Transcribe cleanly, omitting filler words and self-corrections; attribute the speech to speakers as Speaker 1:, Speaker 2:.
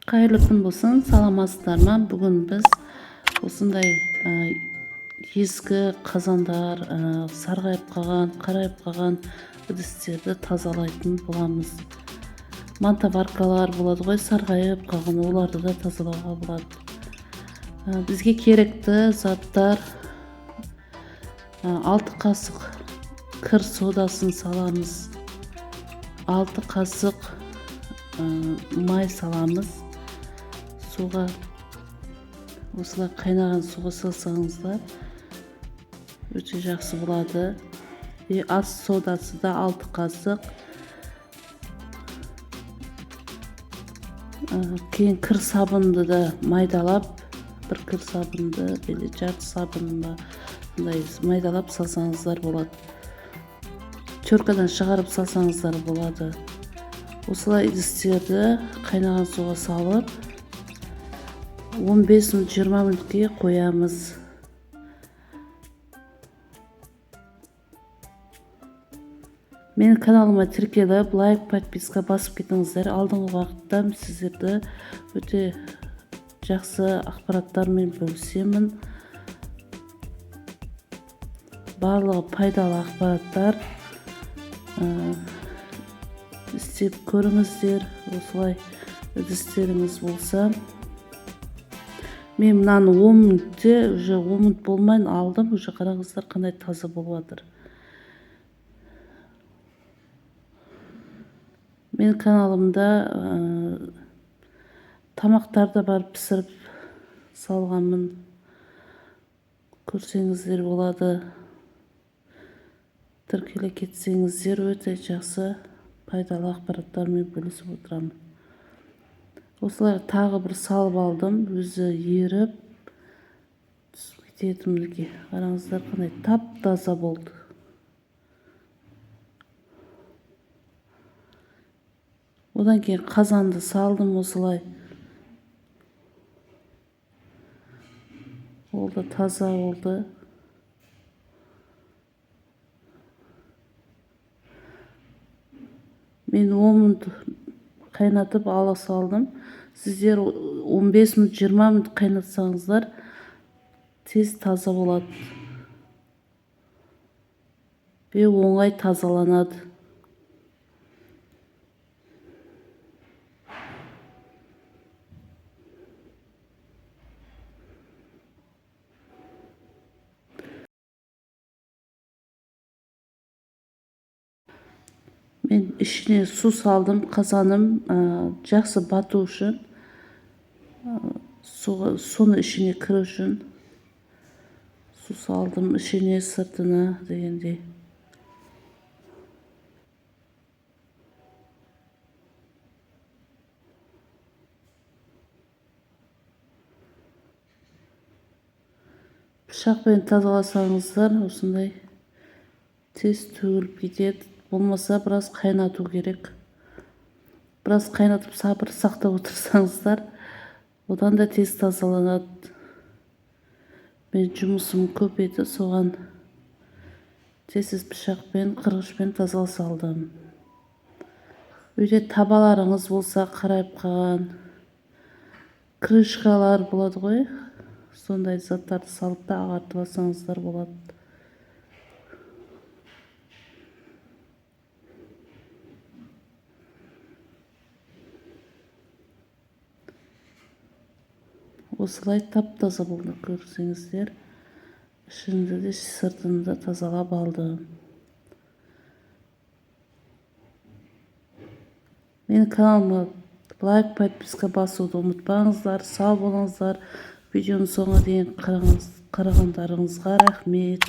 Speaker 1: Қайырлы күн болсын, саламатсыздар ма? Бүгін біз осындай ескі қазандар, сарғайып қалған, қарайып қалған ыдыстерді тазалайтын боламыз. Мантаваркалар болады ғой, сарғайып қалған, оларды да тазалауға болады. Бізге керекті заттар: 6 қасық кір содасын саламыз, 6 қасық май саламыз. Суға, осылай қайнаған суға салсаңыздар өте жақсы болады. Ас содасы да 6 қасық. Кейін кір сабынды да майдалап, бір кір сабынды или жарты сабынды майдалап салсаңыздар болады. Чөркадан шығарып салсаңыздар болады. Осылай ыдыстерді қайнаған суға салып 15-20 минутке қоямыз. Менің каналыма тіркеліп, лайк, подписка басып кетіңіздер. Алдыңғы уақытта сіздерді өте жақсы ақпараттармен бөлісемін. Барлығы пайдалы ақпараттар. Істеп көріңіздер. Осылай ыдыстеріңіз болса. Мен мынаны 10 минутте, уже 10 минут болмайын алдым, уже қараңыздар қандай таза болып жатыр. Мен каналымда тамақтарды бар пісіріп салғанмын. Көрсеңіздер болады. Тіркеле кетсеңіздер өте жақсы пайдалы ақпараттармен бөлісіп отырамын. Осылай тағы бір салып алдым, өзі еріп кетеді. Мінекей қараңыздар қандай тап-таза болды. Одан кейін қазанды салдым осылай. Ол да таза болды. Мен 10 минут қайнатып ала салдым. Сіздер 15 минут, 20 минут қайнатсаңыздар тез таза болады. Оңай тазаланады. Мен ішіне су салдым, қазаным жақсы бату үшін, соны ішіне кіру үшін су салдым, ішіне сыртына дегендей. Пышақпен тазаласаңыздар осындай тез төгіліп кетеді. Болмаса біраз қайнату керек. Біраз қайнатып сабыр сақтап отырсаңыздар, одан да тез тазаланады. Мен жұмысым көп еді, соған тез пышақпен, қырғышпен тазала салдым. Үйде табаларыңыз болса, қарайып қалған крышкалар болады ғой, сондай заттарды салып та ағартып алсаңыздар болады. Осылай тап-таза болды, көрсеңіздер. Ішінде де сыртында тазалап алдым. Менің каналыма лайк, подписка басуды ұмытпаңыздар. Сау болыңыздар. Видеоның соңына дейін қарағандарыңызға рахмет.